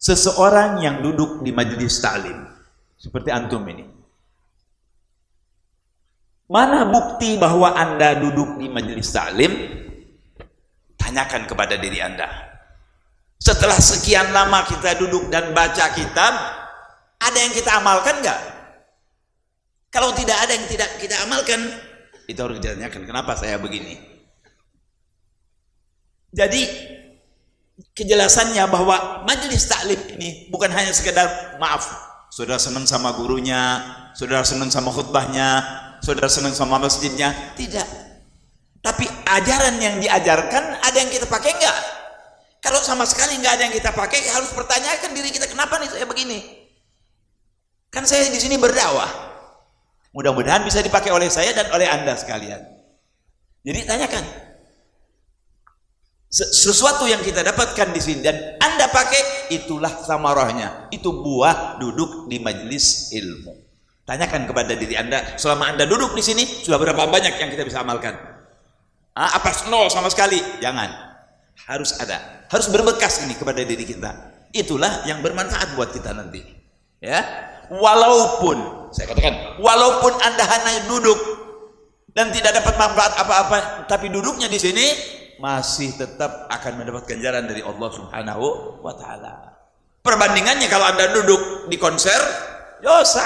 seseorang yang duduk di majelis ta'lim seperti antum ini, mana bukti bahwa Anda duduk di majelis ta'lim? Tanyakan kepada diri Anda. Setelah sekian lama kita duduk dan baca kitab, ada yang kita amalkan nggak? Kalau tidak ada yang tidak kita amalkan, itu harus ditanyakan, kenapa saya begini? Jadi kejelasannya bahwa majelis taklim ini bukan hanya sekedar maaf, saudara senang sama gurunya, saudara senang sama khutbahnya, saudara senang sama masjidnya, tidak. Tapi ajaran yang diajarkan ada yang kita pakai enggak? Kalau sama sekali enggak ada yang kita pakai, harus pertanyakan diri kita, kenapa nih saya begini? Kan saya di sini berdakwah. Mudah-mudahan bisa dipakai oleh saya dan oleh Anda sekalian. Jadi tanyakan. Sesuatu yang kita dapatkan di sini dan Anda pakai, itulah samarahnya. Itu buah duduk di majelis ilmu. Tanyakan kepada diri Anda, selama Anda duduk di sini, sudah berapa banyak yang kita bisa amalkan? Apa nol sama sekali? Jangan. Harus ada. Harus berbekas ini kepada diri kita. Itulah yang bermanfaat buat kita nanti. Ya. Walaupun, saya katakan, walaupun Anda hanya duduk dan tidak dapat manfaat apa-apa, tapi duduknya di sini masih tetap akan mendapat ganjaran dari Allah Subhanahu wa taala. Perbandingannya kalau Anda duduk di konser, dosa.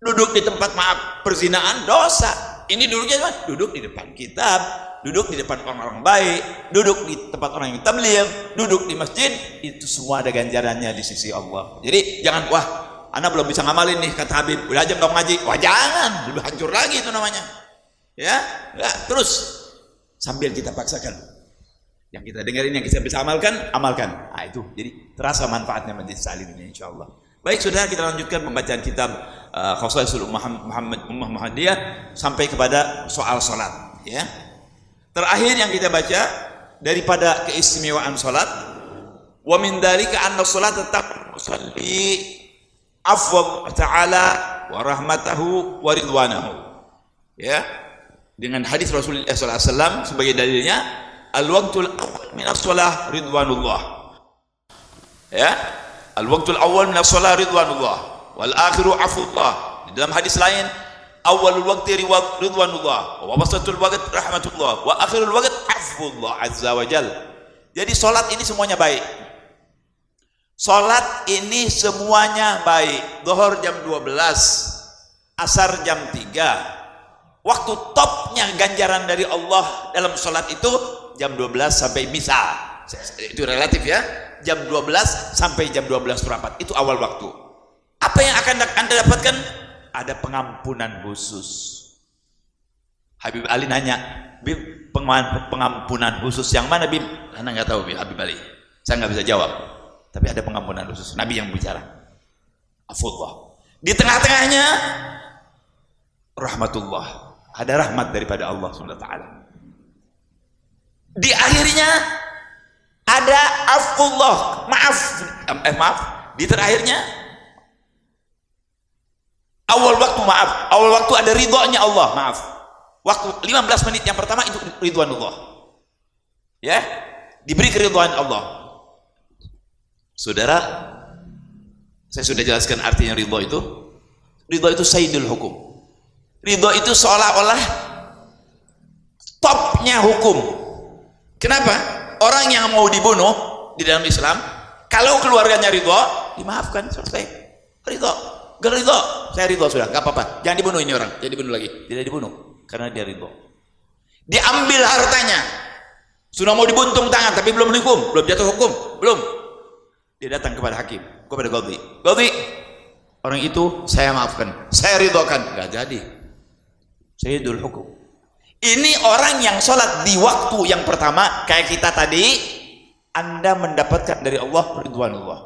Duduk di tempat maaf perzinaan, dosa. Ini duduknya apa? Duduk di depan kitab, duduk di depan orang-orang baik, duduk di tempat orang yang tabligh, duduk di masjid, itu semua ada ganjarannya di sisi Allah. Jadi jangan, wah, Anda belum bisa ngamalin nih, kata Habib, udah aja nggak ngaji. Wah, jangan, lebih hancur lagi itu namanya. Ya, terus sambil kita paksakan. Yang kita dengerin, yang kita bisa amalkan, amalkan. Nah, itu jadi terasa manfaatnya majelis taklim ini, insyaallah. Baik, sudah kita lanjutkan pembacaan kitab Khosaisul Muhammadiyah sampai kepada soal salat, ya. Terakhir yang kita baca daripada keistimewaan salat, wa min dzalika anna salat tetap musalli afwa ta'ala wa rahmatahu wa ridwanahu, ya, dengan hadis Rasulullah SAW sebagai dalilnya, al-waqtul awal min as-salah ridwanullah, ya, al-waqtul awal min as-salah ridwanullah wal akhiru afullah. Di dalam hadis lain, awalul waqti ridwanullah wa wasatul waqti rahmatullah wa akhirul waqti afullah azza wa jal. Jadi salat ini semuanya baik. Salat ini semuanya baik. Zuhur jam 12, asar jam 3. Waktu topnya ganjaran dari Allah dalam salat itu jam 12 sampai misa. Itu relatif, ya. Jam 12 sampai jam 12 seperempat. Itu awal waktu. Apa yang akan Anda dapatkan? Ada pengampunan khusus. Habib Ali nanya, Bib, pengampunan khusus yang mana, Bib? Anda nggak tahu, Bib, Habib Ali. Saya nggak bisa jawab. Tapi ada pengampunan khusus, Nabi yang bicara. Afullah. Di tengah-tengahnya rahmatullah, ada rahmat daripada Allah Subhanahu wa taala. Di akhirnya ada afullah, maaf. Di terakhirnya awal waktu maaf, awal waktu ada ridhonya Allah, maaf. Waktu 15 menit yang pertama itu ridwanullah. Ya, diberi keridhaan Allah. Saudara, saya sudah jelaskan artinya ridho itu. Ridho itu sayyidul hukum. Ridho itu seolah-olah topnya hukum. Kenapa? Orang yang mau dibunuh di dalam Islam, kalau keluarganya ridho, dimaafkan, selesai. Ridho, gak ridho, saya ridho sudah, gak apa-apa. Jangan dibunuh ini orang, jangan dibunuh lagi. Tidak dibunuh, karena dia ridho. Diambil hartanya, sudah mau dibuntung tangan, tapi belum dihukum, belum jatuh hukum, belum. Dia datang kepada hakim, kepada Qadhi. Qadhi, orang itu saya maafkan, saya ridhokan. Gak jadi. Sayyidul hukum. Ini orang yang sholat di waktu yang pertama, kayak kita tadi, Anda mendapatkan dari Allah ridwanullah,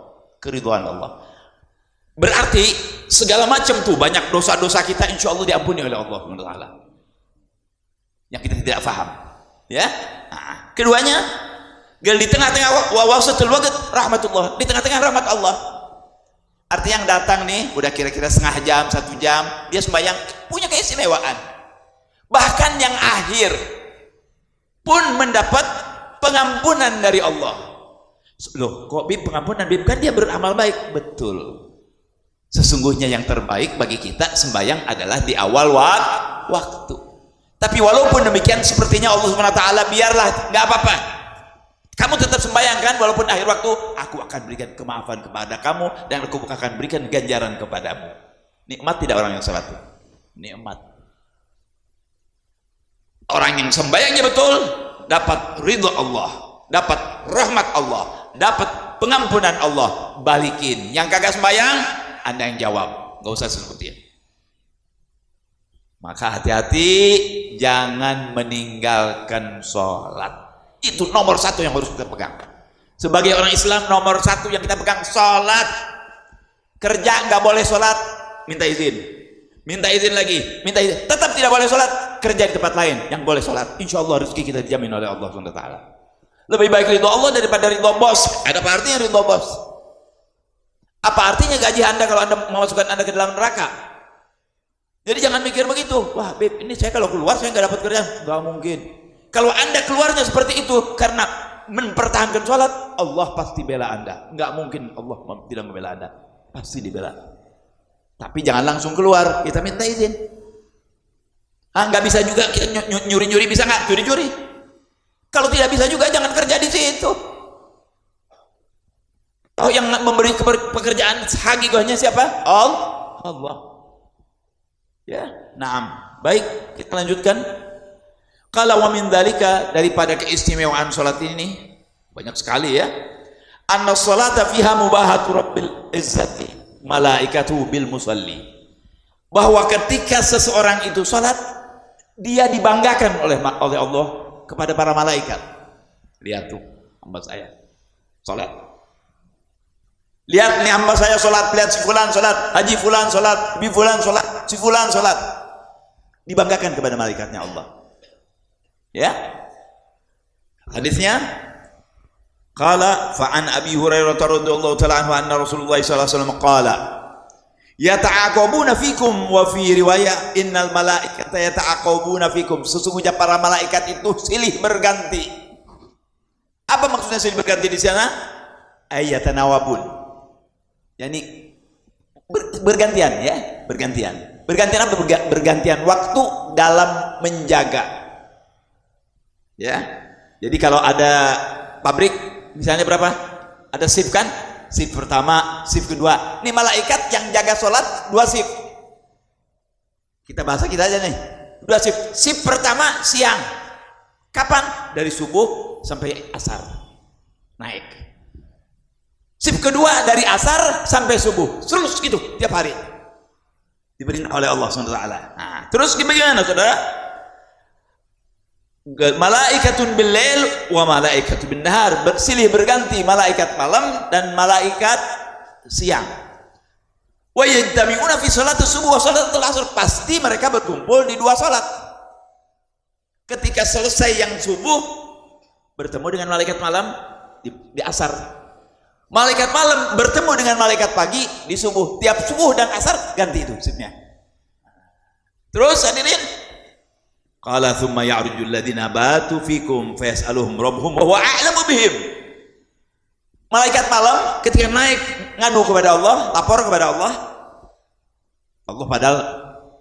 keridhaan Allah. Berarti segala macam tuh banyak dosa-dosa kita insya Allah diampuni oleh Allah SWT. Yang kita tidak paham. Ya. Nah, keduanya, di tengah-tengah wawasatul waqt rahmatullah, di tengah-tengah rahmat Allah. Artinya yang datang nih udah kira-kira setengah jam, 1 jam, dia sembahyang, punya keistimewaan. Bahkan yang akhir pun mendapat pengampunan dari Allah. Loh, kok Bib pengampunan Bib? Kan dia beramal baik. Betul. Sesungguhnya yang terbaik bagi kita sembahyang adalah di awal waktu. Tapi walaupun demikian, sepertinya Allah SWT, biarlah, nggak apa-apa. Kamu tetap sembahyang kan, walaupun akhir waktu, aku akan berikan kemaafan kepada kamu dan aku akan berikan ganjaran kepadamu. Nikmat tidak orang yang salat? Nikmat. Orang yang sembahyangnya betul, dapat ridho Allah, dapat rahmat Allah, dapat pengampunan Allah. Balikin. Yang kagak sembahyang, Anda yang jawab, nggak usah sebutin. Maka hati-hati, jangan meninggalkan sholat. Itu nomor satu yang harus kita pegang. Sebagai orang Islam, nomor satu yang kita pegang sholat. Kerja nggak boleh sholat, minta izin. Minta izin lagi, minta izin. Tetap tidak boleh sholat, kerja di tempat lain yang boleh sholat. Insya Allah rezeki kita dijamin oleh Allah SWT. Lebih baik ridho Allah daripada ridho bos. Ada apa artinya ridho bos? Apa artinya gaji Anda kalau Anda memasukkan Anda ke dalam neraka? Jadi jangan mikir begitu. Wah, Beb, ini saya kalau keluar saya nggak dapat kerjaan. Nggak mungkin. Kalau Anda keluarnya seperti itu karena mempertahankan sholat, Allah pasti bela Anda. Nggak mungkin Allah tidak membela Anda. Pasti dibela. Tapi jangan langsung keluar. Kita minta izin. Nggak bisa juga kita nyuri-nyuri, bisa nggak? Curi-curi. Kalau tidak bisa juga jangan kerja di situ. Oh, yang memberi pekerjaan hakikatnya siapa? Allah. Ya, naam. Baik, kita lanjutkan. Kalau wa min dzalika, daripada keistimewaan salat ini banyak sekali ya. Anna sholata fiha mubahatu rabbil izzati malaikatu bil musalli. Bahwa ketika seseorang itu salat, dia dibanggakan oleh Allah kepada para malaikat. Lihat tuh hamba saya salat. Lihat nih hamba saya salat, lihat si fulan salat, haji fulan salat, bi fulan salat, si fulan salat. Dibanggakan kepada malaikatnya Allah. Ya. Hadisnya qala fa an Abi Hurairah radhiyallahu ta'ala anhu anna Rasulullah sallallahu alaihi wasallam qala yata'aqabuna fikum, wa fi riwayah innal malaikata yata'aqabuna fikum. Sesungguhnya para malaikat itu silih berganti. Apa maksudnya silih berganti di sana? Ayatanawabun. Yani bergantian ya, bergantian. Bergantian apa? Bergantian waktu dalam menjaga. Ya. Jadi kalau ada pabrik misalnya berapa? Ada shift kan? Shift pertama, shift kedua. Ini malaikat yang jaga sholat 2 shift. Kita bahasa kita aja nih. 2 shift. Shift pertama siang. Kapan? Dari subuh sampai asar. Naik. Shift kedua dari asar sampai subuh. Terus gitu tiap hari. Diberi oleh Allah SWT. Nah, terus gimana saudara? Malaikatun bil-lail wa malaikatun bin-nahar, bersilih berganti malaikat malam dan malaikat siang. Wa yajtami'una fi sholatis subuh wa sholatil asr, pasti mereka berkumpul di 2 salat. Ketika selesai yang subuh bertemu dengan malaikat malam di asar. Malaikat malam bertemu dengan malaikat pagi di subuh. Tiap subuh dan asar ganti itu shiftnya. Terus hadirin, qala thumma ya'rujul ladzina batu fikum fayas'aluhum rabbuhum wa huwa a'lamu bihim. Malaikat malam ketika naik ngadu kepada Allah, lapor kepada Allah. Allah padahal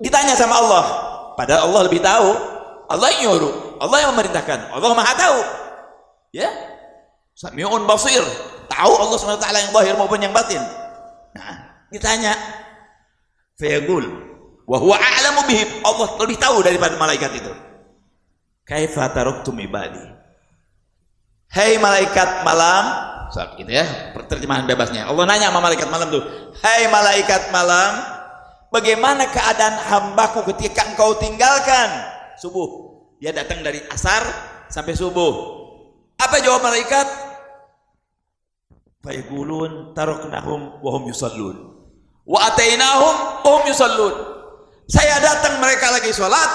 ditanya sama Allah, padahal Allah lebih tahu. Allah yang nyuruh, Allah yang memerintahkan, Allah Maha tahu. Ya. Sami'un basir, tahu Allah SWT yang zahir maupun yang batin. Nah, ditanya. Fayaqul wa huwa a'lamu bihim, Allah lebih tahu daripada malaikat itu. Kaifa taraktum ibadi, hai malaikat malam, saat gitu ya terjemahan bebasnya. Allah nanya sama malaikat malam tuh, hai malaikat malam, bagaimana keadaan hambaku ketika engkau tinggalkan subuh? Dia datang dari asar sampai subuh. Apa jawab malaikat? Fayaqulun taraknahum wa hum yusallun wa atainahum wa hum yusallun. Saya datang mereka lagi sholat,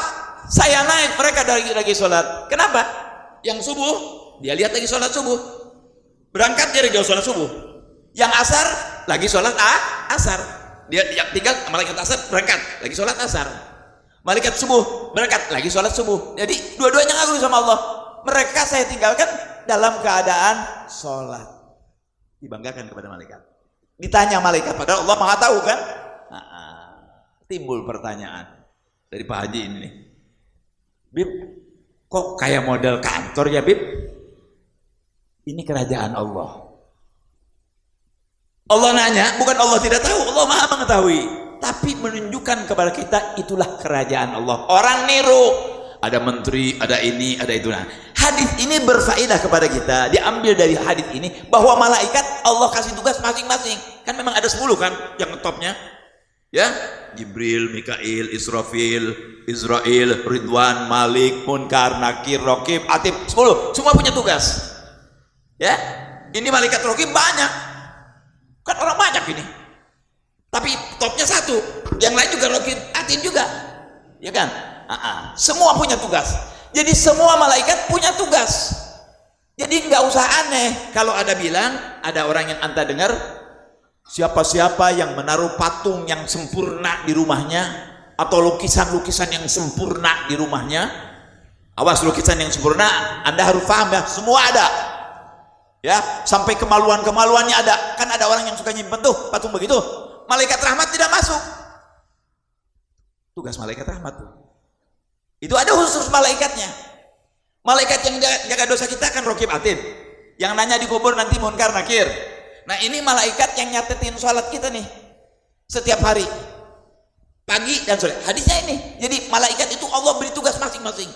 saya naik mereka lagi sholat. Kenapa? Yang subuh dia lihat lagi sholat subuh, berangkat dia lagi sholat subuh. Yang asar lagi sholat asar, dia tinggal malaikat asar berangkat lagi sholat asar. Malaikat subuh berangkat lagi sholat subuh. Jadi dua-duanya ngaku sama Allah. Mereka saya tinggalkan dalam keadaan sholat. Dibanggakan kepada malaikat. Ditanya malaikat, padahal Allah Maha tahu kan? Timbul pertanyaan dari Pak Haji ini nih. Bib, kok kayak model kantor ya Bib? Ini kerajaan Allah. Allah nanya, bukan Allah tidak tahu, Allah Maha mengetahui, tapi menunjukkan kepada kita itulah kerajaan Allah. Orang niru, ada menteri, ada ini, ada itu. Nah, hadis ini berfaedah kepada kita. Diambil dari hadis ini bahwa malaikat Allah kasih tugas masing-masing. Kan memang ada 10 kan yang topnya. Ya, Jibril, Mikail, Israfil, Israel, Ridwan, Malik, Munkar, Nakir, Raqib, Atid, 10. Semua punya tugas. Ya, ini malaikat Raqib banyak. Kan orang banyak ini. Tapi topnya 1. Yang lain juga Raqib, Atid juga. Ya kan? Semua punya tugas. Jadi semua malaikat punya tugas. Jadi nggak usah aneh kalau ada bilang, ada orang yang anda dengar, siapa-siapa yang menaruh patung yang sempurna di rumahnya atau lukisan-lukisan yang sempurna di rumahnya, awas, lukisan yang sempurna Anda harus paham ya, semua ada ya, sampai kemaluan-kemaluannya ada. Kan ada orang yang suka nyimpen tuh patung begitu, malaikat rahmat tidak masuk. Tugas malaikat rahmat tuh, itu ada khusus malaikatnya. Malaikat yang jaga dosa kita kan Raqib Atid, yang nanya di kubur nanti Munkar Nakir. Nah, ini malaikat yang nyatetin sholat kita nih setiap hari, pagi dan sore. Hadisnya ini. Jadi malaikat itu Allah beri tugas masing-masing.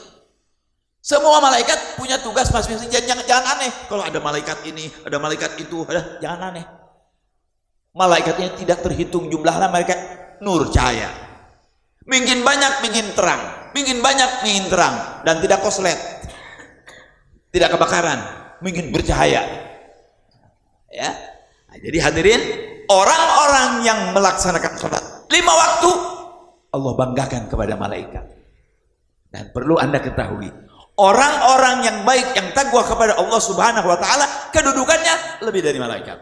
Semua malaikat punya tugas masing-masing. Jangan aneh kalau ada malaikat ini, ada malaikat itu, jangan aneh. Malaikatnya tidak terhitung jumlahnya, malaikat nur cahaya. Mungkin banyak, mungkin terang, mungkin banyak, mungkin terang, dan tidak koslet, tidak kebakaran, mungkin bercahaya. Ya. Nah, jadi hadirin, orang-orang yang melaksanakan sholat 5 waktu Allah banggakan kepada malaikat. Dan perlu anda ketahui, orang-orang yang baik, yang takwa kepada Allah Subhanahu wa ta'ala, kedudukannya lebih dari malaikat.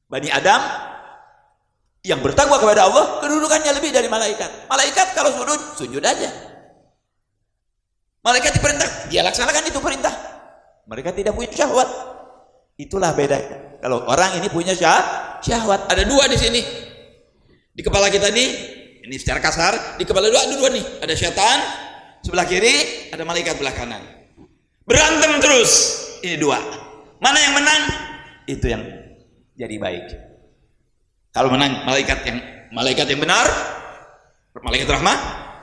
Bani Adam yang bertakwa kepada Allah, kedudukannya lebih dari malaikat. Malaikat kalau sujud, sujud aja. Malaikat diperintah, dia laksanakan itu perintah. Mereka tidak punya syahwat. Itulah beda. Kalau orang ini punya syahwat. Ada 2 di sini. Di kepala kita nih, ini secara kasar, di kepala ada 2 nih. Ada syaitan sebelah kiri, ada malaikat sebelah kanan. Berantem terus. Ini 2. Mana yang menang? Itu yang jadi baik. Kalau menang malaikat yang benar, malaikat rahmat,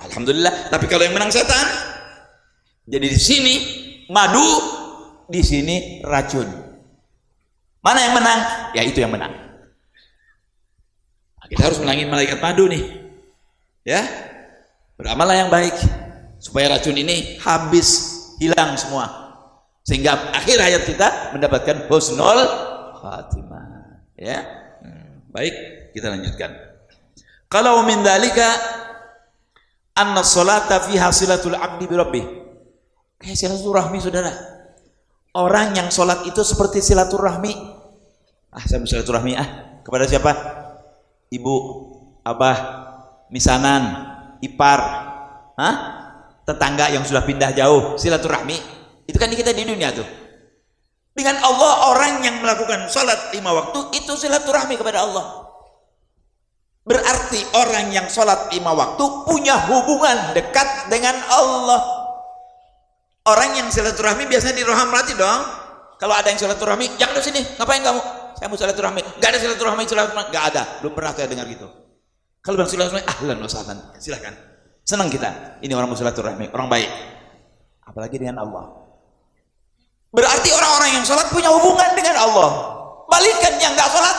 alhamdulillah. Tapi kalau yang menang setan, jadi di sini madu, di sini racun. Mana yang menang? Ya itu yang menang. Nah, kita harus menangin malaikat madu nih. Ya. Beramallah yang baik supaya racun ini habis, hilang semua. Sehingga akhir hayat kita mendapatkan husnul khatimah. Ya. Baik, kita lanjutkan. Kalau min dzalika anna sholata fiha silatul abdi bi rabbih. Kayak silaturahmi, saudara. Orang yang sholat itu seperti silaturahmi. Saya mau silaturahmi kepada siapa? Ibu, abah, misanan, ipar, tetangga yang sudah pindah jauh, silaturahmi. Itu kan kita di dunia tuh. Dengan Allah, orang yang melakukan sholat 5 waktu itu silaturahmi kepada Allah. Berarti orang yang sholat 5 waktu punya hubungan dekat dengan Allah. Orang yang silaturahmi biasanya di roham rati dong. Kalau ada yang silaturahmi, jangan di sini, ngapain kamu? Saya mau silaturahmi. Gak ada silaturahmi, gak ada. Belum pernah saya dengar gitu. Kalau bilang silaturahmi, ahlan wa sahlan, silakan. Senang kita. Ini orang mau silaturahmi, orang baik. Apalagi dengan Allah. Berarti orang-orang yang sholat punya hubungan dengan Allah. Balikan yang gak sholat,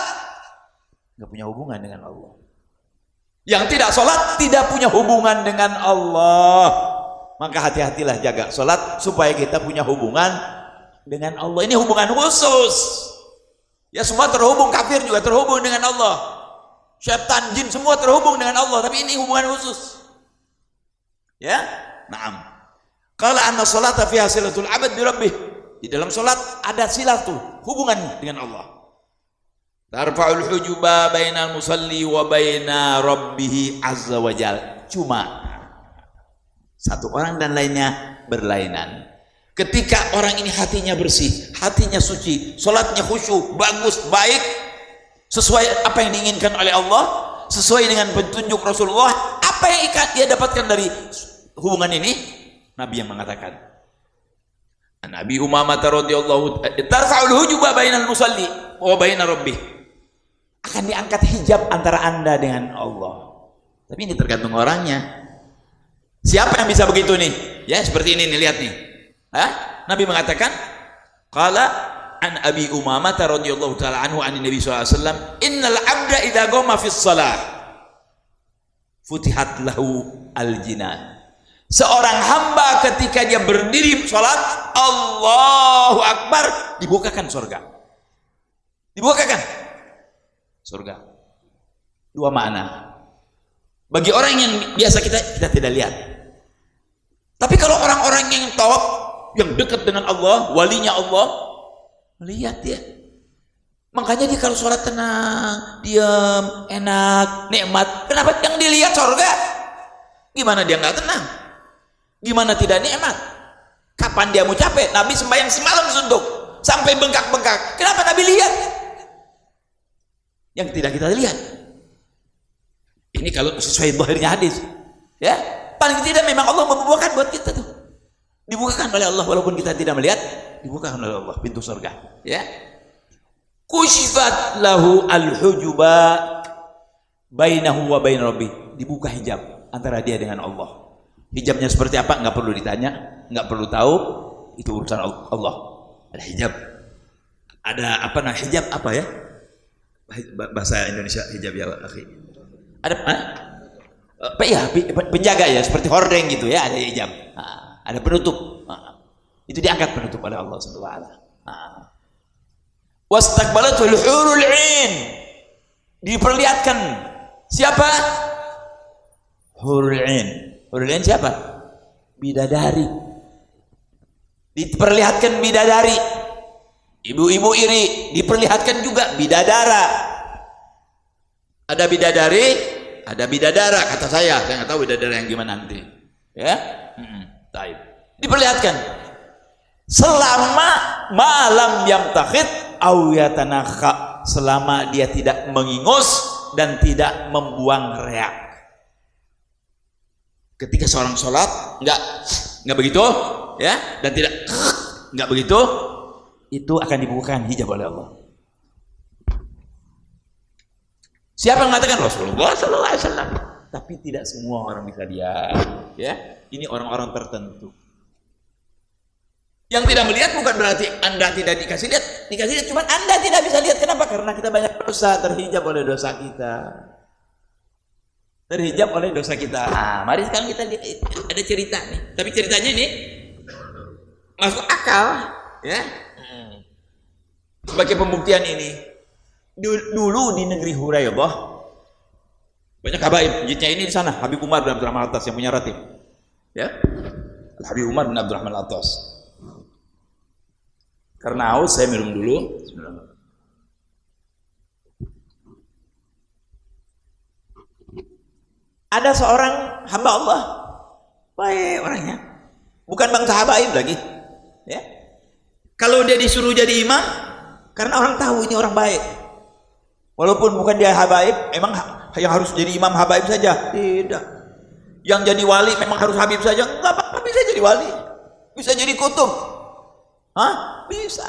gak punya hubungan dengan Allah. Yang tidak sholat tidak punya hubungan dengan Allah. Maka hati-hatilah jaga sholat supaya kita punya hubungan dengan Allah. Ini hubungan khusus. Ya, semua terhubung, kafir juga terhubung dengan Allah. Syaitan, jin semua terhubung dengan Allah, tapi ini hubungan khusus. Ya? Naam. Qala anna sholata fiha silatul abad bi rabbih. Di dalam sholat ada silatu, hubungan dengan Allah. Tarfa'ul hujuba bainal musalli wa baina rabbih azza wa jal. Cuma satu orang dan lainnya berlainan. Ketika orang ini hatinya bersih, hatinya suci, sholatnya khusyuk, bagus, baik, sesuai apa yang diinginkan oleh Allah, sesuai dengan petunjuk Rasulullah, apa yang dia dapatkan dari hubungan ini? Nabi yang mengatakan, Nabi Umamah radhiyallahu tarfa'ul hujuba bainal musalli wa baina rabbih. Akan diangkat hijab antara Anda dengan Allah. Tapi ini tergantung orangnya. Siapa yang bisa begitu nih? Ya, seperti ini nih, lihat nih. Nabi mengatakan, qala an Abi Umamah radhiyallahu taala anhu an Nabi sallallahu alaihi wasallam, innal 'abda idza qama fis shalah futihat lahu al-jinan. Seorang hamba ketika dia berdiri salat, Allahu Akbar, dibukakan surga. Dibukakan surga. Dua makna. Bagi orang yang biasa kita tidak lihat. Tapi kalau orang-orang yang tawaf, yang dekat dengan Allah, walinya Allah, melihat dia. Makanya dia kalau sholat tenang, diam, enak, nikmat. Kenapa yang dilihat surga? Gimana dia nggak tenang? Gimana tidak nikmat? Kapan dia mau capek? Nabi sembahyang semalam suntuk sampai bengkak-bengkak. Kenapa Nabi lihat? Yang tidak kita lihat. Ini kalau sesuai zahirnya hadis, ya. Paling tidak memang Allah membukakan buat kita tuh. Dibukakan oleh Allah walaupun kita tidak melihat, dibukakan oleh Allah pintu surga, ya. Kushifat lahu al-hujuba bainahu wa bain rabbih. Dibuka hijab antara dia dengan Allah. Hijabnya seperti apa? Nggak perlu ditanya, nggak perlu tahu. Itu urusan Allah. Ada hijab. Ada apa? Nah, hijab apa ya? Bahasa Indonesia hijab ya, akhi. Ada penjaga ya, seperti hordeng gitu ya, ada hijab. Ada penutup. Itu diangkat penutup oleh Allah Subhanahu wa taala. Wastaqbalatul hurul 'ain. Diperlihatkan siapa? Hurul 'ain. Hurul 'ain siapa? Bidadari. Diperlihatkan bidadari. Ibu-ibu iri diperlihatkan juga bidadara. Ada bidadari, ada bidadara, kata saya nggak tahu bidadara yang gimana nanti. Ya, taib. Diperlihatkan selama malam yang takhid au yatanakha, selama dia tidak mengingus dan tidak membuang reak. Ketika seorang sholat nggak begitu, ya, dan tidak nggak begitu, itu akan dibukakan hijab oleh Allah. Siapa yang mengatakan? Rasulullah sallallahu alaihi wasallam. Tapi tidak semua orang bisa lihat, ya. Ini orang-orang tertentu. Yang tidak melihat bukan berarti Anda tidak dikasih lihat. Dikasih lihat, cuma Anda tidak bisa lihat. Kenapa? Karena kita banyak dosa, terhijab oleh dosa kita. Terhijab oleh dosa kita. Mari sekarang kita lihat, ada cerita nih. Tapi ceritanya ini masuk akal, ya. Sebagai pembuktian ini, dulu di negeri Huraybah banyak habaib. Jitnya ini di sana, Habib Umar bin Abdurrahman Al-Attas yang punya ratib, ya. Habib Umar bin Abdurrahman Al-Attas. Karena haus, saya minum dulu. Ada seorang hamba Allah, baik orangnya, bukan bangsa habaib lagi, ya. Kalau dia disuruh jadi imam, karena orang tahu ini orang baik. Walaupun bukan dia habaib, emang yang harus jadi imam habaib saja? Tidak. Yang jadi wali memang harus habib saja? Enggak apa-apa, bisa jadi wali, bisa jadi kutub. Bisa.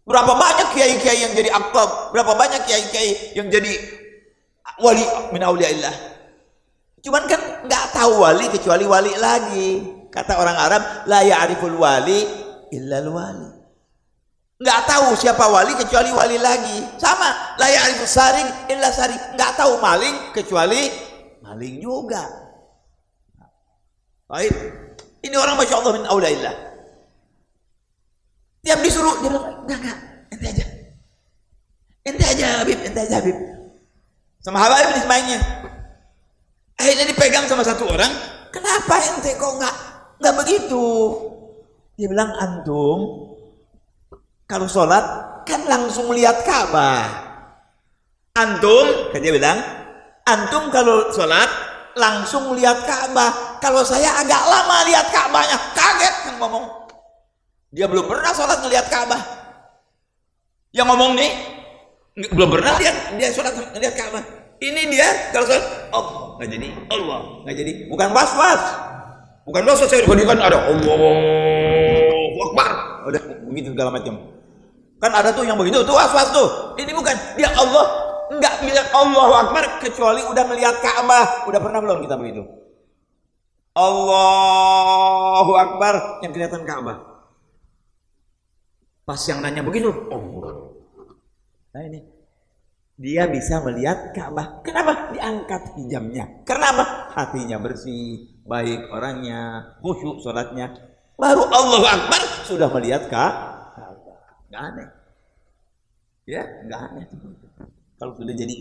Berapa banyak kiai-kiai yang jadi aktab, berapa banyak kiai-kiai yang jadi wali min auliyaillah. Cuman kan nggak tahu wali kecuali wali lagi. Kata orang Arab, la ya'riful wali illa al-wali. Nggak tahu siapa wali kecuali wali lagi. Sama, la ya'rifus saring illa saring. Nggak tahu maling kecuali maling juga. Baik. Ini orang masya Allah min auliyaillah. Tiap disuruh dia bilang, enggak, ente aja Habib, ente aja Habib. Sama habaib di semuanya. Akhirnya dipegang sama satu orang, kenapa ente kok enggak begitu? Dia bilang, antum kalau sholat kan langsung lihat Ka'bah. Antum, kan dia bilang, antum kalau sholat langsung lihat Ka'bah. Kalau saya agak lama lihat Ka'bahnya, kaget kan ngomong. Dia belum pernah sholat ngelihat Ka'bah. Yang ngomong nih belum pernah dia sholat ngelihat Ka'bah. Ini dia kalau sholat Allah nggak jadi, Allah nggak jadi. Bukan was-was, bukan was-was. Saya kan ada Allahu Akbar, udah begitu segala macam. Kan ada tuh yang begitu tuh was-was tuh. Ini bukan, dia Allah nggak bilang Allahu Akbar kecuali udah ngelihat Ka'bah. Udah pernah belum kita begitu? Allahu Akbar yang kelihatan Ka'bah. Pas yang nanya begitu, oh, nah ini dia bisa melihat Ka'bah. Kenapa? Diangkat hijabnya. Kenapa? Hatinya bersih, baik orangnya, khusyuk sholatnya. Baru Allahu Akbar sudah melihat Ka'bah. Nggak aneh, ya nggak aneh. Kalau sudah jadi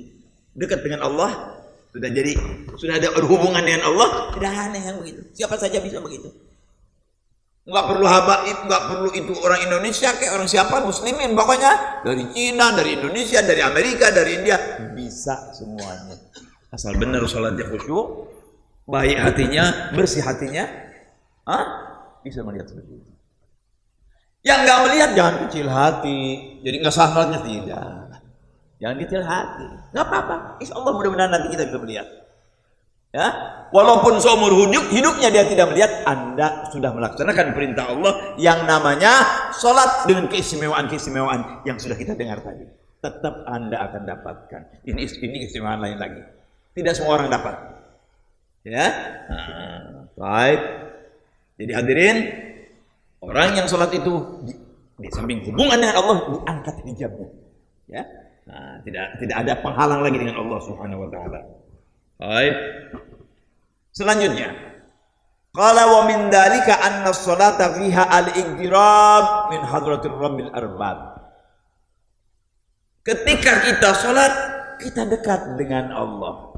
dekat dengan Allah, sudah ada hubungan dengan Allah, tidak aneh yang begitu. Siapa saja bisa begitu. Nggak perlu habaib, nggak perlu itu orang Indonesia kayak orang siapa, muslimin pokoknya dari Cina, dari Indonesia, dari Amerika, dari India, bisa semuanya asal benar sholatnya khusyuk, baik hatinya, bersih hatinya, bisa melihat seperti itu. Yang nggak melihat jangan kecil hati, jadi nggak sah sholatnya, tidak, jangan kecil hati, nggak apa-apa, insya Allah mudah-mudahan nanti kita bisa melihat. Ya, walaupun seumur hidupnya dia tidak melihat, Anda sudah melaksanakan perintah Allah yang namanya sholat dengan keistimewaan yang sudah kita dengar tadi. Tetap Anda akan dapatkan. Ini keistimewaan lain lagi. Tidak semua orang dapat. Ya, baik. Jadi hadirin, orang yang sholat itu di samping hubungan dengan Allah diangkat hijabnya. Ya, tidak ada penghalang lagi dengan Allah Subhanahu Wa Taala. Baik. Selanjutnya, qala wa min dzalika anna sholata fiha al-iqtirab min hadratir rabbil arbab. Ketika kita sholat, kita dekat dengan Allah.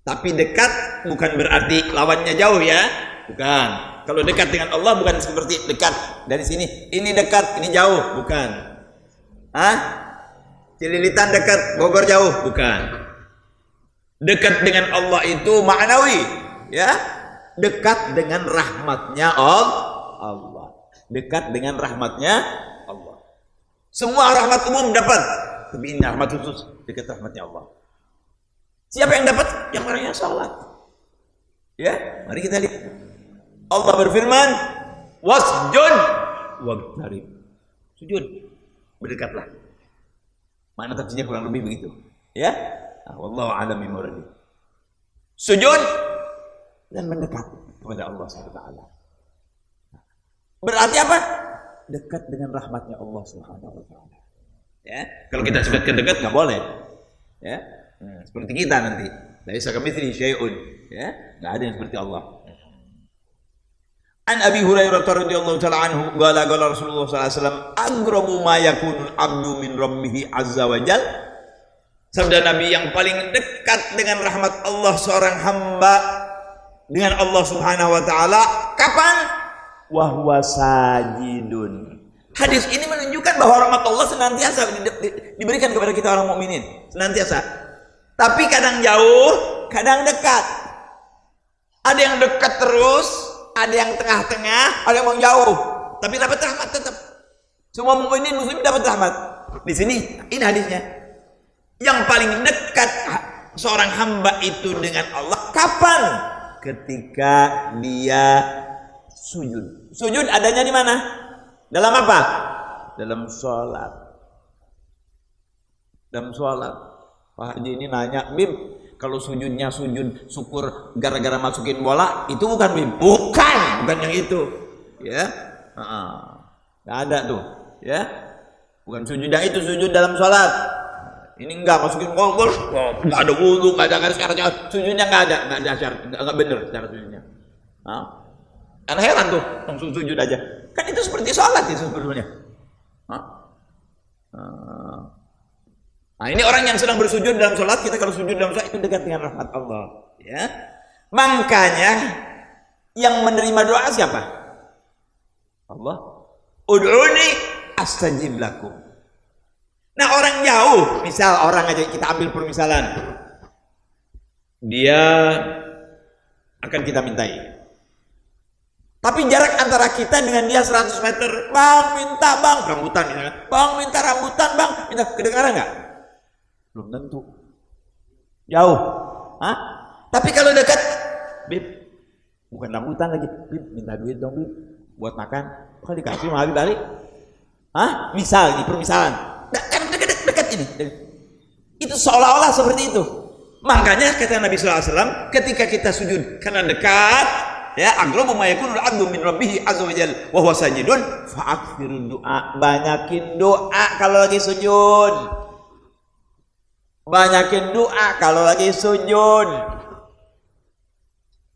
Tapi dekat bukan berarti lawannya jauh ya, bukan. Kalau dekat dengan Allah bukan seperti dekat dari sini, ini dekat, ini jauh, bukan. Cililitan dekat, Bogor jauh, bukan. Dekat dengan Allah itu ma'nawi, ya, dekat dengan rahmatnya Allah, dekat dengan rahmatnya Allah. Semua rahmat umum dapat, tapi ini rahmat khusus, dekat rahmatnya Allah. Siapa yang dapat? Yang orangnya salat. Ya, mari kita lihat. Allah berfirman, wasjud waqtarib. Sujud, berdekatlah. Mana tafsirnya kurang lebih begitu, ya. Wallahu a'lam bishawab. Sujud dan mendekat kepada Allah Subhanahu wa taala. Berarti apa? Dekat dengan rahmatnya Allah Subhanahu wa taala. Ya, kalau kita sebutkan dekat enggak boleh. Ya. Seperti kita nanti. Laisa kamitslihi syai'un, ya. Enggak ada yang seperti Allah. An Abi Hurairah radhiyallahu taala anhu qala Rasulullah sallallahu alaihi wasallam aghrabu ma yakunu abdu min rabbih azza wa jalla. Sabda Nabi, yang paling dekat dengan rahmat Allah seorang hamba dengan Allah Subhanahu wa taala kapan? Wa huwa sajidun. Hadis ini menunjukkan bahwa rahmat Allah senantiasa diberikan kepada kita orang mukminin, senantiasa. Tapi kadang jauh, kadang dekat. Ada yang dekat terus, ada yang tengah-tengah, ada yang jauh. Tapi dapat rahmat tetap. Semua mukminin muslim dapat rahmat. Di sini ini hadisnya. Yang paling dekat seorang hamba itu dengan Allah kapan? Ketika dia sujud. Sujud adanya di mana? Dalam apa? Dalam sholat. Dalam sholat. Pak Haji ini nanya, Bim, kalau sujudnya sujud syukur gara-gara masukin bola, itu bukan Bim? Bukan yang itu. Ya, nggak ada tuh. Ya, bukan sujud yang itu, sujud dalam sholat. Ini enggak masukin gol, enggak ada wudu, enggak ada syaratnya, sujudnya enggak ada syarat, enggak benar cara sujudnya. Karena heran tuh, langsung sujud aja. Kan itu seperti sholat itu sebetulnya. Nah, ini orang yang sedang bersujud dalam sholat, kita kalau sujud dalam sholat itu dekat dengan rahmat Allah. Ya, makanya yang menerima doa siapa? Allah. Ud'uni astajib lakum. Nah, orang jauh, misal orang aja kita ambil permisalan, dia akan kita mintai. Tapi jarak antara kita dengan dia 100 meter. Bang, minta bang, rambutan ya. Bang, minta rambutan bang, minta, kedengaran nggak? Belum tentu. Jauh. Hah? Tapi kalau dekat, Bib, bukan rambutan lagi. Bib, minta duit dong Bib, buat makan. Kalau dikasih mau Habib balik. Hah? Misal, ini permisalan. Nggak, kan dekat ini. Itu seolah-olah seperti itu. Makanya kata Nabi SAW, ketika kita sujud karena dekat, ya, aqrabu ma yakunul 'abdu min rabbih azza wa jalla wa huwa sajidun fa'aktsirud du'a. Banyakin doa kalau lagi sujud. Banyakin doa kalau lagi sujud.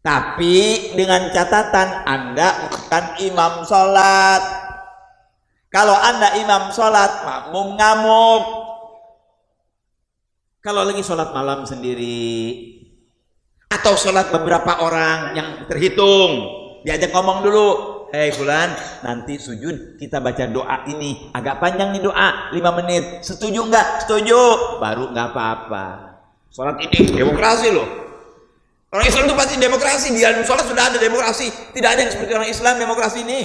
Tapi dengan catatan Anda bukan imam sholat. Kalau Anda imam sholat, makmum ngamuk. Kalau lagi sholat malam sendiri, atau sholat beberapa orang yang terhitung, diajak ngomong dulu, hei fulan, nanti sujud kita baca doa ini, agak panjang nih doa, 5 menit, setuju nggak? Setuju, baru nggak apa-apa. Sholat ini demokrasi loh. Orang Islam itu pasti demokrasi, di dalam sholat sudah ada demokrasi. Tidak ada yang seperti orang Islam demokrasi ini.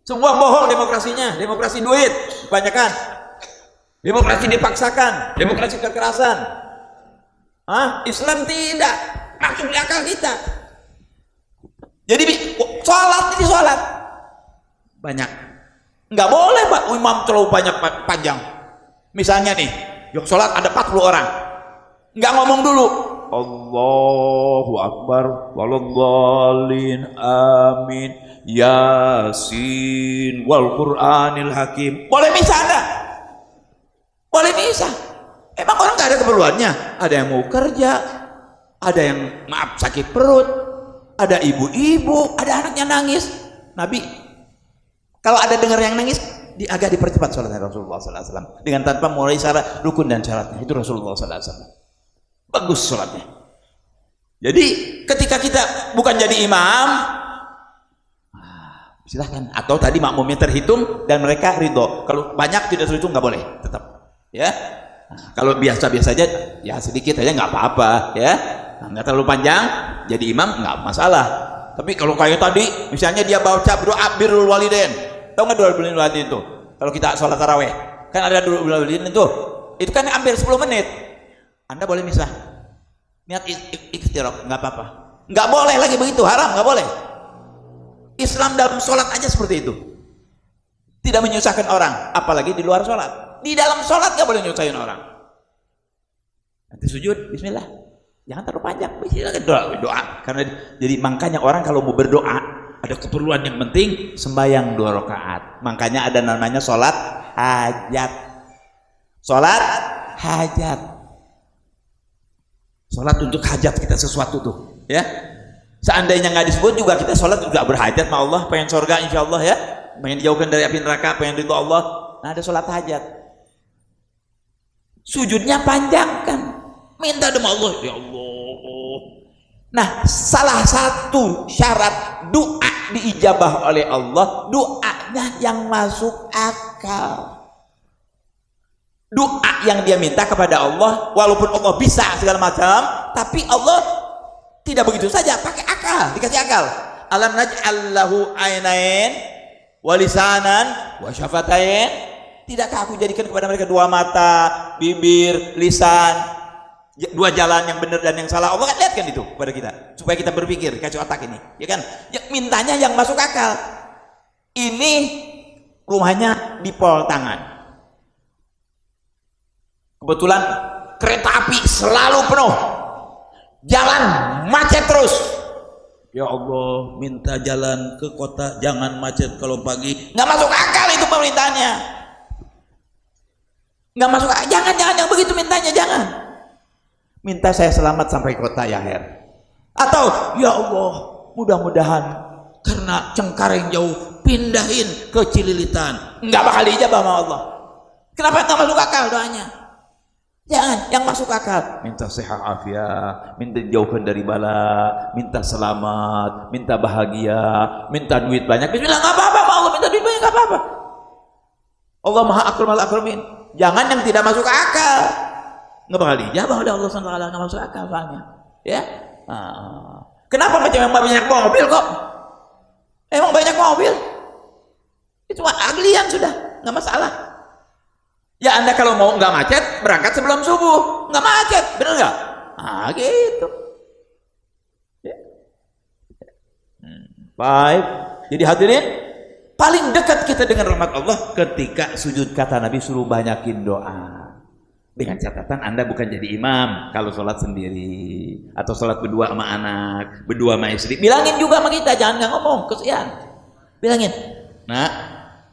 Semua bohong demokrasinya, demokrasi duit, kebanyakan. Demokrasi dipaksakan, demokrasi kekerasan. Islam tidak. Masuk di akal kita. Jadi sholat ini sholat banyak, nggak boleh Pak imam terlalu banyak panjang. Misalnya nih, yuk sholat ada 40 orang, nggak ngomong dulu Allahu Akbar waladhdallin amin Yasin wal Qur'anil Hakim. Boleh misah Anda? Boleh misah. Emang orang nggak ada keperluannya? Ada yang mau kerja, ada yang maaf sakit perut, ada ibu-ibu, ada anaknya nangis. Nabi kalau ada dengar yang nangis, agak dipercepat sholatnya Rasulullah SAW dengan tanpa mulai syarat rukun dan syaratnya. Itu Rasulullah SAW. Bagus sholatnya. Jadi ketika kita bukan jadi imam, silahkan. Atau tadi makmumnya terhitung dan mereka ridho. Kalau banyak tidak terhitung nggak boleh, tetap. Ya. Nah, kalau biasa-biasa aja, ya sedikit aja nggak apa-apa, ya. Nah, nggak terlalu panjang, jadi imam nggak masalah. Tapi kalau kayak tadi, misalnya dia baca doa birrul walidain, tahu nggak doa birrul walidain itu? Kalau kita sholat taraweh, kan ada doa birrul walidain itu kan hampir 10 menit. Anda boleh misah, niat ikhtiraq, nggak apa-apa. Nggak boleh lagi begitu, haram, nggak boleh. Islam dalam sholat aja seperti itu, tidak menyusahkan orang, apalagi di luar sholat. Di dalam sholat nggak boleh nyusahin orang. Nanti sujud, Bismillah. Jangan terlalu panjang, Bismillah doa. Karena jadi makanya orang kalau mau berdoa ada keperluan yang penting, sembahyang 2 rakaat. Makanya ada namanya sholat hajat. Sholat hajat. Sholat untuk hajat kita sesuatu tuh, ya. Seandainya nggak disebut juga kita sholat juga berhajat sama Allah, pengen surga insya Allah ya, pengen dijauhkan dari api neraka, pengen ridho Allah. Nah ada sholat hajat. Sujudnya panjangkan, minta sama Allah, ya Allah. Nah, salah satu syarat doa diijabah oleh Allah, doanya yang masuk akal. Doa yang dia minta kepada Allah, walaupun Allah bisa segala macam, tapi Allah tidak begitu saja, pakai akal, dikasih akal. Alam naj'al lahu ainain wa lisanan wa syafatain. Tidakkah aku jadikan kepada mereka 2 mata, bibir, lisan, 2 jalan yang benar dan yang salah? Allah kan lihat kan itu kepada kita, supaya kita berpikir, kasih otak ini, ya kan? Ya, mintanya yang masuk akal. Ini rumahnya di Pol Tangan. Kebetulan kereta api selalu penuh, jalan macet terus. Ya Allah, minta jalan ke kota jangan macet kalau pagi. Nggak masuk akal itu pemerintahnya. Nggak masuk, jangan yang begitu mintanya, jangan. Minta saya selamat sampai kota ya Her. Atau ya Allah, mudah-mudahan karena Cengkareng jauh, pindahin ke Cililitan. Nggak bakal dijabah sama Allah. Kenapa nggak masuk akal doanya? Jangan, yang masuk akal. Minta sehat afiat, minta dijauhkan dari bala, minta selamat, minta bahagia, minta duit banyak. Bismillah, nggak apa-apa sama Allah, minta duit banyak nggak apa-apa. Allah Maha Akram al-Akramin. Jangan yang tidak masuk akal, nggak bakal dijabah oleh Allah SWT, nggak masuk akal soalnya, ya. Kenapa macam yang banyak mobil kok? Emang banyak mobil, itu ahlian sudah, nggak masalah. Ya Anda kalau mau nggak macet, berangkat sebelum subuh, nggak macet, bener nggak? Ah gitu. Baik, jadi hadirin, paling dekat kita dengan rahmat Allah ketika sujud. Kata Nabi suruh banyakin doa. Dengan catatan Anda bukan jadi imam kalau sholat sendiri atau sholat berdua sama anak, berdua sama istri. Bilangin juga sama kita, jangan nggak ngomong, kesian. Bilangin, nah,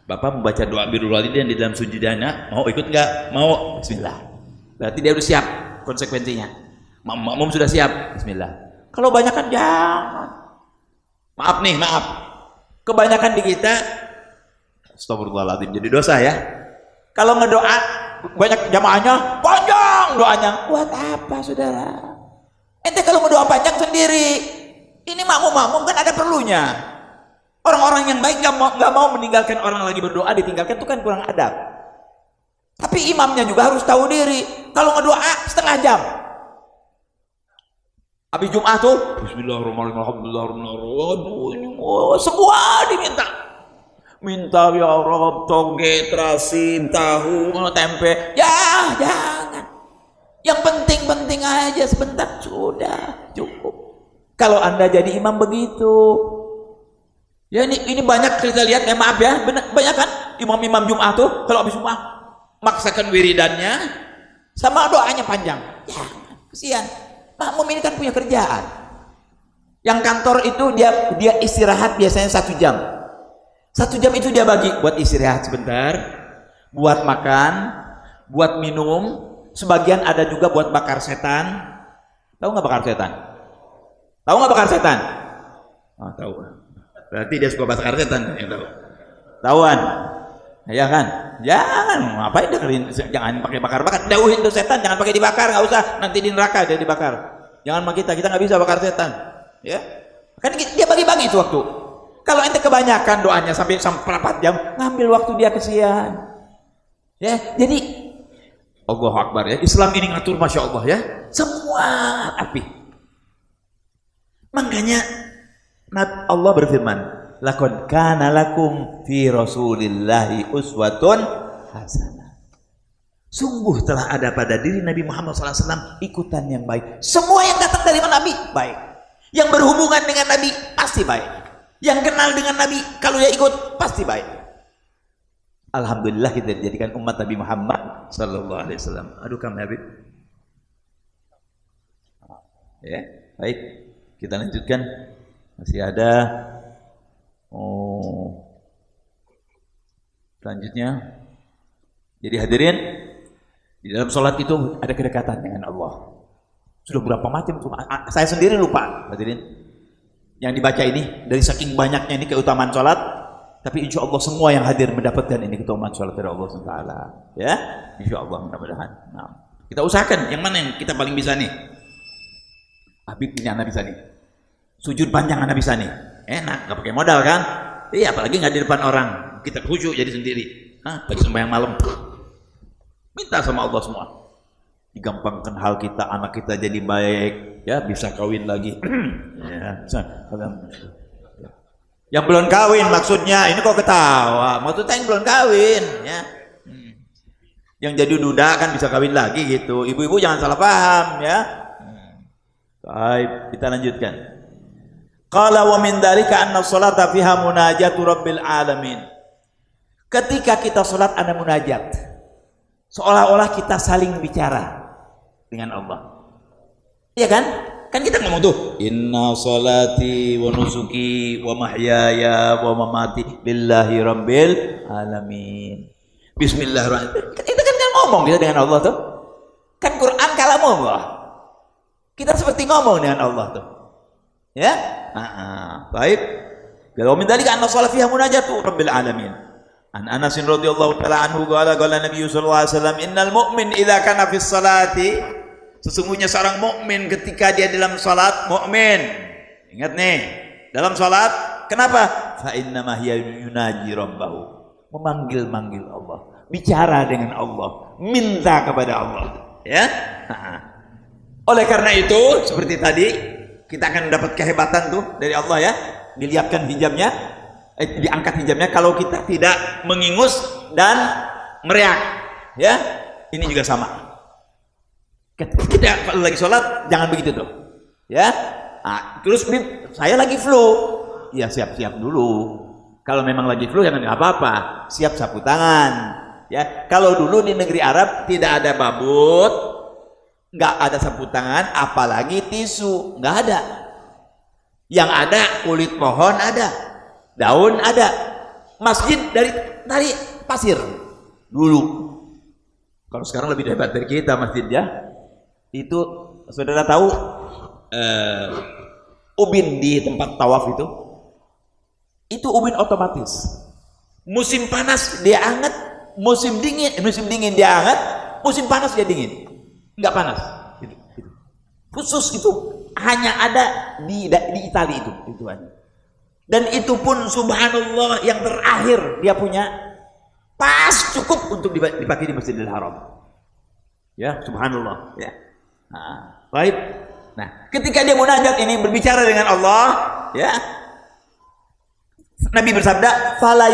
Bapak membaca doa birrul walidain di dalam sujudnya, mau ikut nggak? Mau. Bismillah. Berarti dia udah siap konsekuensinya. Makmum sudah siap. Bismillah. Kalau banyak kan jangan. Maaf nih, maaf. Kebanyakan di kita, astagfirullahaladzim, jadi dosa ya. Kalau ngedoa banyak jamaahnya, panjang doanya. Buat apa saudara? Ente kalau ngedoa panjang sendiri. Ini makmum-makmum kan ada perlunya. Orang-orang yang baik nggak mau meninggalkan orang lagi berdoa ditinggalkan, itu kan kurang adab. Tapi imamnya juga harus tahu diri. Kalau ngedoa setengah jam, habis Jumat tuh Bismillahirrahmanirrahim, semua diminta. Minta ya Rob, toge, terasi, tahu, tempe. Ya jangan. Yang penting-penting aja sebentar sudah cukup. Kalau Anda jadi imam begitu, ya ini banyak kita lihat, ya maaf ya, banyak kan imam-imam Jumat tuh kalau habis Jumat maksakan wiridannya sama doanya panjang. Ya kesian. Makmum ini kan punya kerjaan. Yang kantor itu dia istirahat biasanya 1 jam. 1 jam itu dia bagi buat istirahat sebentar, buat makan, buat minum, sebagian ada juga buat bakar setan. Tahu nggak bakar setan? Tahu nggak bakar setan? Oh, tahu. Berarti dia suka bakar setan, ya tahu. Tahuan, ya kan? Jangan, ngapain dengerin? Jangan pakai bakar-bakar. Dauhin tuh setan, jangan pakai dibakar, nggak usah. Nanti di neraka dia dibakar. Jangan sama kita nggak bisa bakar setan. Ya, kan dia bagi-bagi itu waktu. Kalau ente kebanyakan doanya sampai 4 jam, ngambil waktu dia kesian. Ya, jadi Allahu Akbar ya. Islam ini ngatur masya Allah ya. Semua api. Makanya Allah berfirman, "Laqad kana lakum fi Rasulillahi uswatun hasanah." Sungguh telah ada pada diri Nabi Muhammad SAW ikutan yang baik. Semua yang datang dari Nabi baik. Yang berhubungan dengan Nabi pasti baik. Yang kenal dengan Nabi kalau dia ikut pasti baik. Alhamdulillah kita dijadikan umat Nabi Muhammad sallallahu alaihi wasallam. Aduh kami Habib. Ya, baik. Kita lanjutkan. Masih ada selanjutnya. Jadi hadirin, di dalam sholat itu ada kedekatan dengan Allah. Sudah berapa macam? Saya sendiri lupa, hadirin. Yang dibaca ini dari saking banyaknya ini keutamaan sholat, tapi insya Allah semua yang hadir mendapatkan ini keutamaan sholat dari Allah SWT. Ya, insya Allah mudah-mudahan. Nah, kita usahakan yang mana yang kita paling bisa nih. Habib ini anak bisa nih. Sujud panjang anak bisa nih. Enak, nggak pakai modal kan? Iya, apalagi nggak di depan orang. Kita khusyuk jadi sendiri. Bagi sembahyang malam. Minta sama Allah semua. Digampangkan hal kita, anak kita jadi baik, ya bisa kawin lagi. Ya, yang belum kawin maksudnya, ini kok ketawa? Maksudnya yang belum kawin, ya. Yang jadi duda kan bisa kawin lagi gitu. Ibu-ibu jangan salah paham, ya. Baik, kita lanjutkan. Qala wa min dzalika anna sholata fiha munajatu rabbil alamin. Ketika kita sholat ada munajat, seolah-olah kita saling bicara dengan Allah. Iya kan? Kan kita ngomong tuh, inna sholati wa nusuki wa mahyaya wa mamati lillahi rabbil alamin. Bismillahirrahmanirrahim. Kita kan ngomong kita dengan Allah tuh. Kan Quran kalamullah. Kita seperti ngomong dengan Allah tuh. Ya? Baik. Kalau min dzalika anna sholata fiha munajatu rabbil alamin. An Anas radhiyallahu taala anhu qala Nabi sallallahu alaihi wasallam innal mu'min idza kana fis salati, sesungguhnya seorang mukmin ketika dia dalam salat, mukmin. Ingat nih, dalam salat kenapa? Fa inna ma hiya yunaji rabbahu. Memanggil-manggil Allah, bicara dengan Allah, minta kepada Allah, ya. Oleh karena itu seperti tadi kita akan mendapat kehebatan tuh dari Allah ya. Dilihatkan hijabnya. diangkat hijabnya kalau kita tidak mengingus dan meriak. Ya, ini juga sama. Kita kalau lagi sholat jangan begitu tuh. Ya, nah, terus saya lagi flu, ya siap-siap dulu. Kalau memang lagi flu jangan apa-apa, siap sapu tangan. Ya, kalau dulu di negeri Arab tidak ada babut, nggak ada sapu tangan, apalagi tisu, nggak ada. Yang ada kulit pohon ada, daun ada, masjid dari pasir dulu. Kalau sekarang lebih hebat dari kita masjid ya. Itu saudara tahu ubin di tempat tawaf itu ubin otomatis. Musim panas dia hangat, musim dingin dia hangat, musim panas dia dingin, nggak panas. Itu. Khusus itu hanya ada di Italia itu aja. Dan itu pun subhanallah yang terakhir dia punya pas cukup untuk dipakai di Masjidil Haram. Ya, subhanallah. Ya. Nah, baik. Nah, ketika dia munajat ini berbicara dengan Allah, ya. Nabi bersabda, "Fala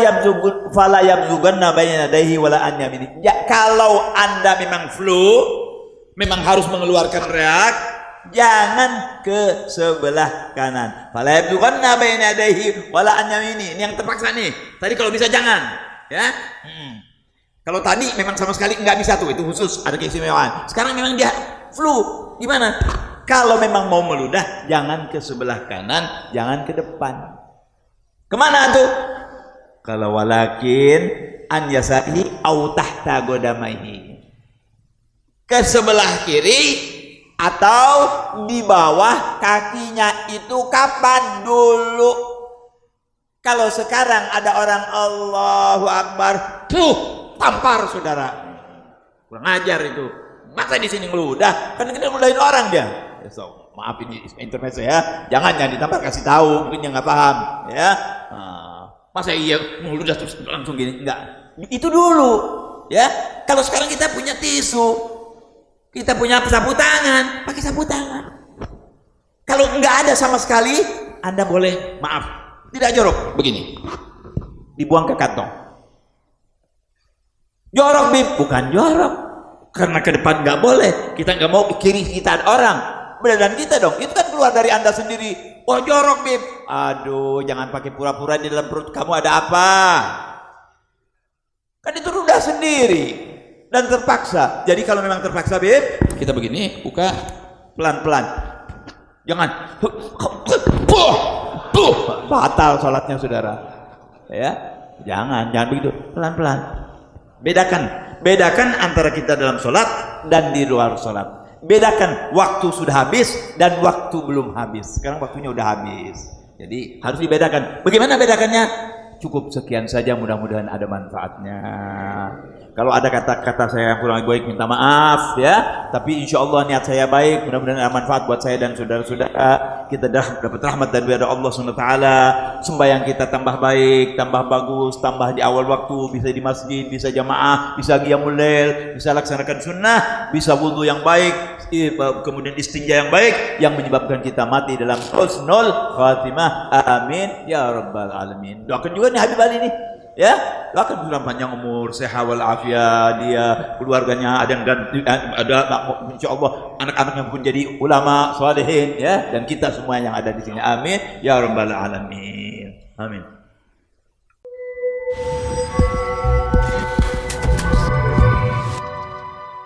yabzuganna baina yadayhi wala an yamini." Ya, kalau Anda memang flu, memang harus mengeluarkan reak, jangan ke sebelah kanan. Fala yabzuganna baina yadayhi wala an yamini. Ini yang terpaksa nih. Tadi kalau bisa jangan, ya. Kalau tadi memang sama sekali nggak bisa tuh, itu khusus ada keistimewaan. Sekarang memang dia flu, gimana? Kalau memang mau meludah, jangan ke sebelah kanan, jangan ke depan. Kemana tuh? Kalau walakin an yasari au tahta godamaihi. Ke sebelah kiri atau di bawah kakinya. Itu kapan dulu? Kalau sekarang ada orang Allahu Akbar, tampar saudara. Kurang ajar itu. Masa di sini ngeludah? Kan kita ngeludahin orang dia. So, maaf ini internet saya. Jangan ditampar, kasih tahu. Mungkin yang nggak paham, ya. Masa iya ngeludah terus langsung gini? Enggak. Itu dulu, ya. Kalau sekarang kita punya tisu, kita punya sapu tangan, pakai sapu tangan. Kalau nggak ada sama sekali, Anda boleh maaf, tidak jorok begini, dibuang ke kantong. Jorok bib, bukan jorok, karena ke depan nggak boleh. Kita nggak mau kiri kita ada orang, badan kita dong. Itu kan keluar dari Anda sendiri. Oh jorok bib, aduh jangan pakai pura-pura di dalam perut kamu ada apa. Kan itu udah sendiri dan terpaksa. Jadi kalau memang terpaksa bib, kita begini, buka pelan-pelan. Jangan, batal sholatnya saudara. Ya, jangan begitu, pelan-pelan. Bedakan antara kita dalam sholat dan di luar sholat. Bedakan waktu sudah habis dan waktu belum habis. Sekarang waktunya udah habis. Jadi harus dibedakan. Bagaimana bedakannya? Cukup sekian saja, mudah-mudahan ada manfaatnya. Kalau ada kata-kata saya yang kurang baik, minta maaf ya. Tapi insya Allah niat saya baik, mudah-mudahan ada manfaat buat saya dan saudara-saudara. Kita dapat rahmat dari Allah SWT. Sembahyang kita tambah baik, tambah bagus, tambah di awal waktu, bisa di masjid, bisa jamaah, bisa qiyamul lail, bisa laksanakan sunnah, bisa wudu yang baik, kemudian istinja yang baik, yang menyebabkan kita mati dalam husnul khatimah. Amin ya rabbal alamin. Doakan juga nih Habib Ali nih, ya, doakan dalam panjang umur, sehat walafiat, dia keluarganya ada yang insyaallah anak-anaknya pun jadi ulama salihin, ya, dan kita semua yang ada di sini. Amin ya rabbal alamin. Amin.